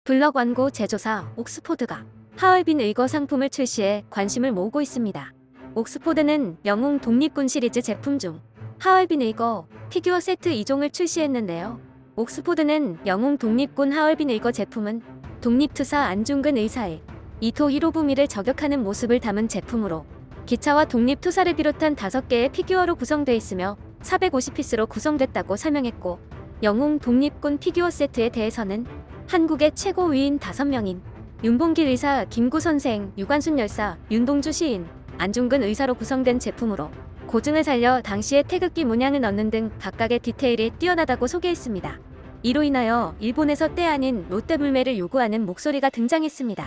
블럭 완구 제조사 옥스포드가 하얼빈 의거 상품을 출시해 관심을 모으고 있습니다. 옥스포드는 영웅 독립군 시리즈 제품 중 하얼빈 의거 피규어 세트 2종을 출시했는데요. 옥스포드는 영웅 독립군 하얼빈 의거 제품은 독립투사 안중근 의사의 이토 히로부미를 저격하는 모습을 담은 제품으로 기차와 독립투사를 비롯한 5개의 피규어로 구성되어 있으며 450피스로 구성됐다고 설명했고, 영웅 독립군 피규어 세트에 대해서는 한국의 최고 위인 5명인 윤봉길 의사, 김구 선생, 유관순 열사, 윤동주 시인, 안중근 의사로 구성된 제품으로 고증을 살려 당시의 태극기 문양을 넣는 등 각각의 디테일이 뛰어나다고 소개했습니다. 이로 인하여 일본에서 때 아닌 롯데불매를 요구하는 목소리가 등장했습니다.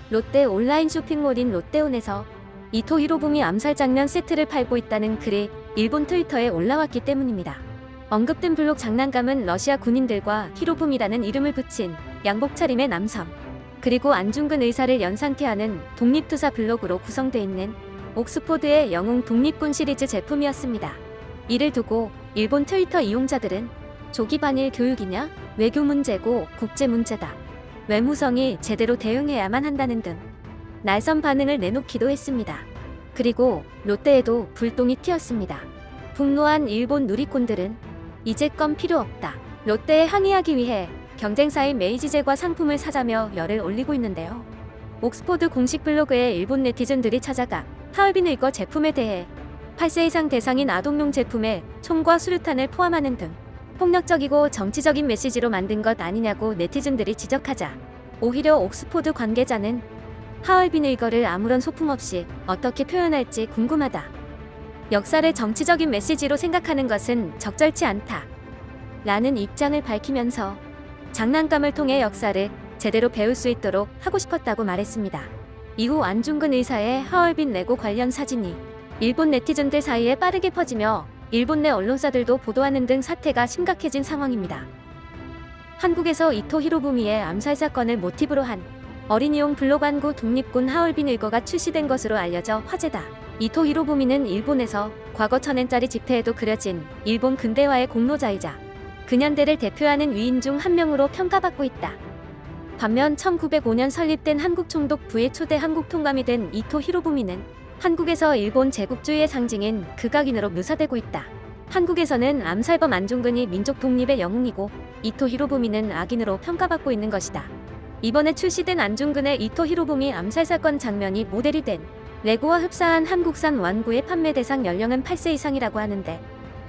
롯데 온라인 쇼핑몰인 롯데온에서 이토 히로부미 암살 장면 세트를 팔고 있다는 글이 일본 트위터에 올라왔기 때문입니다. 언급된 블록 장난감은 러시아 군인들과 히로부미라는 이름을 붙인 양복 차림의 남성, 그리고 안중근 의사를 연상케 하는 독립투사 블록으로 구성되어 있는 옥스포드의 영웅 독립군 시리즈 제품이었습니다. 이를 두고 일본 트위터 이용자들은 조기 반일 교육이냐? 외교 문제고 국제 문제다. 외무성이 제대로 대응해야만 한다는 등 날선 반응을 내놓기도 했습니다. 그리고 롯데에도 불똥이 튀었습니다. 분노한 일본 누리꾼들은 이제 건 필요 없다. 롯데에 항의하기 위해 경쟁사인 메이지제과 상품을 사자며 열을 올리고 있는데요. 옥스포드 공식 블로그에 일본 네티즌들이 찾아가 하얼빈 의거 제품에 대해 8세 이상 대상인 아동용 제품에 총과 수류탄을 포함하는 등 폭력적이고 정치적인 메시지로 만든 것 아니냐고 네티즌들이 지적하자, 오히려 옥스포드 관계자는 하얼빈 의거를 아무런 소품 없이 어떻게 표현할지 궁금하다. 역사를 정치적인 메시지로 생각하는 것은 적절치 않다. 라는 입장을 밝히면서 장난감을 통해 역사를 제대로 배울 수 있도록 하고 싶었다고 말했습니다. 이후 안중근 의사의 하얼빈 레고 관련 사진이 일본 네티즌들 사이에 빠르게 퍼지며 일본 내 언론사들도 보도하는 등 사태가 심각해진 상황입니다. 한국에서 이토 히로부미의 암살 사건을 모티브로 한 어린이용 블록 완구 독립군 하얼빈 의거가 출시된 것으로 알려져 화제다. 이토 히로부미는 일본에서 과거 1000년짜리 지폐에도 그려진 일본 근대화의 공로자이자 근현대를 대표하는 위인 중 한 명으로 평가받고 있다. 반면 1905년 설립된 한국총독부의 초대 한국 통감이 된 이토 히로부미는 한국에서 일본 제국주의의 상징인 극악인으로 묘사되고 있다. 한국에서는 암살범 안중근이 민족 독립의 영웅이고 이토 히로부미는 악인으로 평가받고 있는 것이다. 이번에 출시된 안중근의 이토 히로부미 암살 사건 장면이 모델이 된 레고와 흡사한 한국산 완구의 판매 대상 연령은 8세 이상이라고 하는데,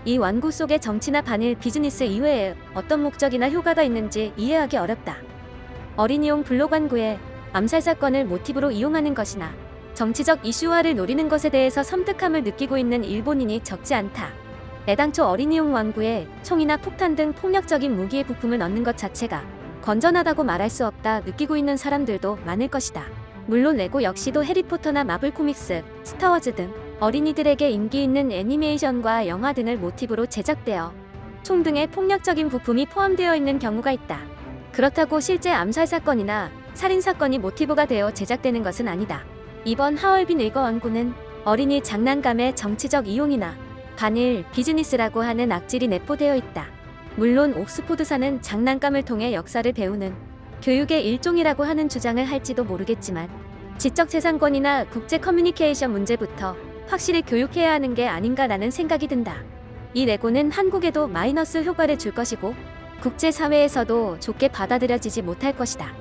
이 완구 속에 정치나 반일 비즈니스 이외에 어떤 목적이나 효과가 있는지 이해하기 어렵다. 어린이용 블록 완구에 암살 사건을 모티브로 이용하는 것이나 정치적 이슈화를 노리는 것에 대해서 섬뜩함을 느끼고 있는 일본인이 적지 않다. 애당초 어린이용 완구에 총이나 폭탄 등 폭력적인 무기의 부품을 넣는 것 자체가 건전하다고 말할 수 없다 느끼고 있는 사람들도 많을 것이다. 물론 레고 역시도 해리포터나 마블 코믹스, 스타워즈 등 어린이들에게 인기 있는 애니메이션과 영화 등을 모티브로 제작되어 총 등의 폭력적인 부품이 포함되어 있는 경우가 있다. 그렇다고 실제 암살 사건이나 살인 사건이 모티브가 되어 제작되는 것은 아니다. 이번 하얼빈 의거 완구는 어린이 장난감의 정치적 이용이나 반일 비즈니스라고 하는 악질이 내포되어 있다. 물론 옥스포드사는 장난감을 통해 역사를 배우는 교육의 일종이라고 하는 주장을 할지도 모르겠지만, 지적재산권이나 국제 커뮤니케이션 문제부터 확실히 교육해야 하는 게 아닌가라는 생각이 든다. 이 레고는 한국에도 마이너스 효과를 줄 것이고 국제사회에서도 좋게 받아들여지지 못할 것이다.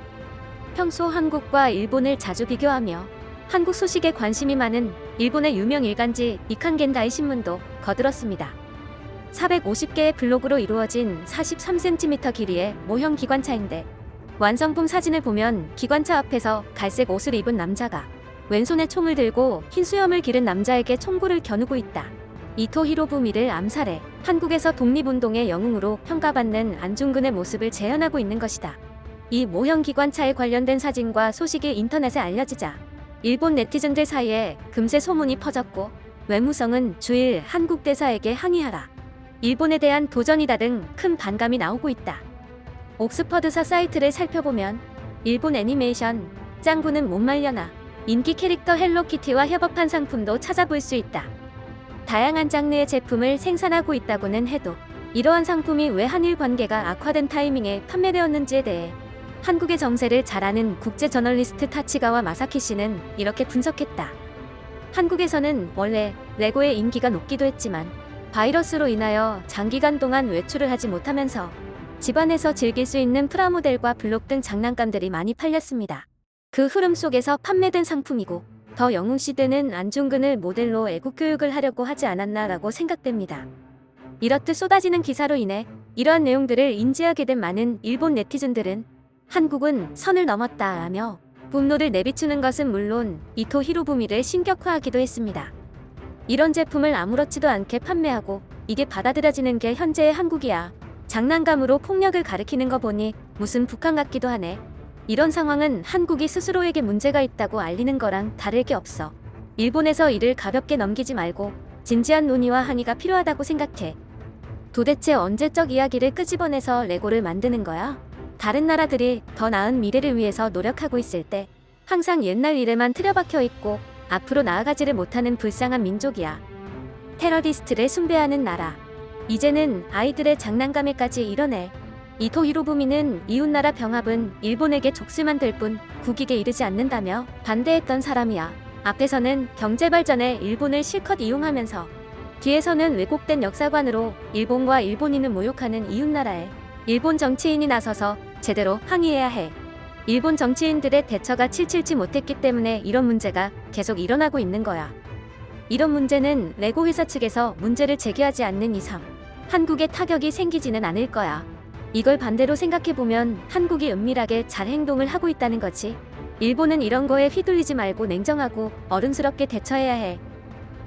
평소 한국과 일본을 자주 비교하며 한국 소식에 관심이 많은 일본의 유명 일간지 니칸겐다이 신문도 거들었습니다. 450개의 블록으로 이루어진 43cm 길이의 모형 기관차인데, 완성품 사진을 보면 기관차 앞에서 갈색 옷을 입은 남자가 왼손에 총을 들고 흰 수염을 기른 남자에게 총구를 겨누고 있다. 이토 히로부미를 암살해 한국에서 독립운동의 영웅으로 평가받는 안중근의 모습을 재현하고 있는 것이다. 이 모형 기관차에 관련된 사진과 소식이 인터넷에 알려지자 일본 네티즌들 사이에 금세 소문이 퍼졌고, 외무성은 주일 한국 대사에게 항의하라, 일본에 대한 도전이다 등 큰 반감이 나오고 있다. 옥스퍼드사 사이트를 살펴보면 일본 애니메이션 짱구는 못 말려나 인기 캐릭터 헬로키티와 협업한 상품도 찾아볼 수 있다. 다양한 장르의 제품을 생산하고 있다고는 해도 이러한 상품이 왜 한일 관계가 악화된 타이밍에 판매되었는지에 대해 한국의 정세를 잘 아는 국제 저널리스트 타치가와 마사키 씨는 이렇게 분석했다. 한국에서는 원래 레고의 인기가 높기도 했지만 바이러스로 인하여 장기간 동안 외출을 하지 못하면서 집안에서 즐길 수 있는 프라모델과 블록 등 장난감들이 많이 팔렸습니다. 그 흐름 속에서 판매된 상품이고 더 영웅 시대는 안중근을 모델로 애국 교육을 하려고 하지 않았나라고 생각됩니다. 이렇듯 쏟아지는 기사로 인해 이러한 내용들을 인지하게 된 많은 일본 네티즌들은 한국은 선을 넘었다 하며 분노를 내비추는 것은 물론 이토 히로부미를 신격화하기도 했습니다. 이런 제품을 아무렇지도 않게 판매하고 이게 받아들여지는 게 현재의 한국이야. 장난감으로 폭력을 가리키는 거 보니 무슨 북한 같기도 하네. 이런 상황은 한국이 스스로에게 문제가 있다고 알리는 거랑 다를 게 없어. 일본에서 이를 가볍게 넘기지 말고 진지한 논의와 항의가 필요하다고 생각해. 도대체 언제적 이야기를 끄집어내서 레고를 만드는 거야? 다른 나라들이 더 나은 미래를 위해서 노력하고 있을 때 항상 옛날 일에만 틀어박혀 있고 앞으로 나아가지를 못하는 불쌍한 민족이야. 테러리스트를 숭배하는 나라. 이제는 아이들의 장난감에까지 이러네. 이토 히로부미는 이웃나라 병합은 일본에게 족쇄만 될 뿐 국익에 이르지 않는다며 반대했던 사람이야. 앞에서는 경제발전에 일본을 실컷 이용하면서 뒤에서는 왜곡된 역사관으로 일본과 일본인을 모욕하는 이웃나라에 일본 정치인이 나서서 제대로 항의해야 해. 일본 정치인들의 대처가 칠칠치 못했기 때문에 이런 문제가 계속 일어나고 있는 거야. 이런 문제는 레고 회사 측에서 문제를 제기하지 않는 이상 한국에 타격이 생기지는 않을 거야. 이걸 반대로 생각해보면 한국이 은밀하게 잘 행동을 하고 있다는 거지. 일본은 이런 거에 휘둘리지 말고 냉정하고 어른스럽게 대처해야 해.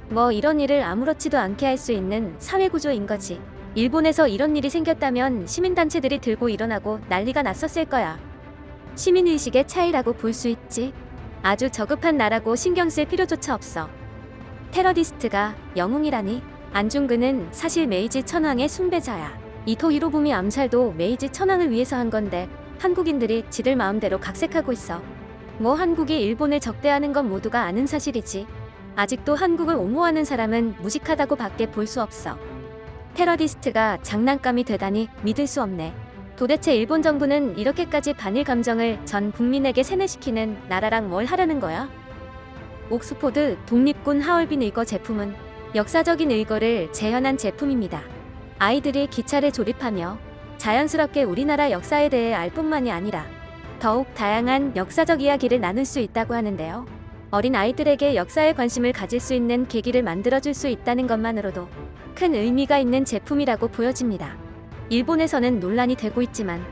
뭐 이런 일을 아무렇지도 않게 할 수 있는 사회구조인 거지. 일본에서 이런 일이 생겼다면 시민단체들이 들고 일어나고 난리가 났었을 거야. 시민의식의 차이라고 볼 수 있지. 아주 저급한 나라고 신경 쓸 필요조차 없어. 테러리스트가 영웅이라니? 안중근은 사실 메이지 천황의 숭배자야. 이토 히로부미 암살도 메이지 천황을 위해서 한 건데 한국인들이 지들 마음대로 각색하고 있어. 뭐 한국이 일본을 적대하는 건 모두가 아는 사실이지. 아직도 한국을 옹호하는 사람은 무식하다고 밖에 볼 수 없어. 테러리스트가 장난감이 되다니 믿을 수 없네. 도대체 일본 정부는 이렇게까지 반일 감정을 전 국민에게 세뇌시키는 나라랑 뭘 하려는 거야? 옥스포드 독립군 하얼빈 의거 제품은 역사적인 의거를 재현한 제품입니다. 아이들이 기차를 조립하며 자연스럽게 우리나라 역사에 대해 알 뿐만이 아니라 더욱 다양한 역사적 이야기를 나눌 수 있다고 하는데요. 어린 아이들에게 역사에 관심을 가질 수 있는 계기를 만들어줄 수 있다는 것만으로도 큰 의미가 있는 제품이라고 보여집니다. 일본에서는 논란이 되고 있지만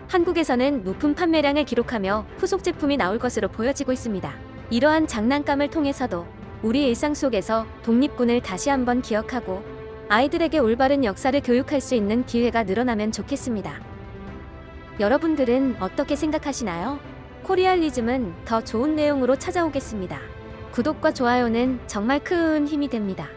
한국에서는 높은 판매량을 기록하며 후속 제품이 나올 것으로 보여지고 있습니다. 이러한 장난감을 통해서도 우리 일상 속에서 독립군을 다시 한번 기억하고 아이들에게 올바른 역사를 교육할 수 있는 기회가 늘어나면 좋겠습니다. 여러분들은 어떻게 생각하시나요? 코리알리즘은 더 좋은 내용으로 찾아오겠습니다. 구독과 좋아요는 정말 큰 힘이 됩니다.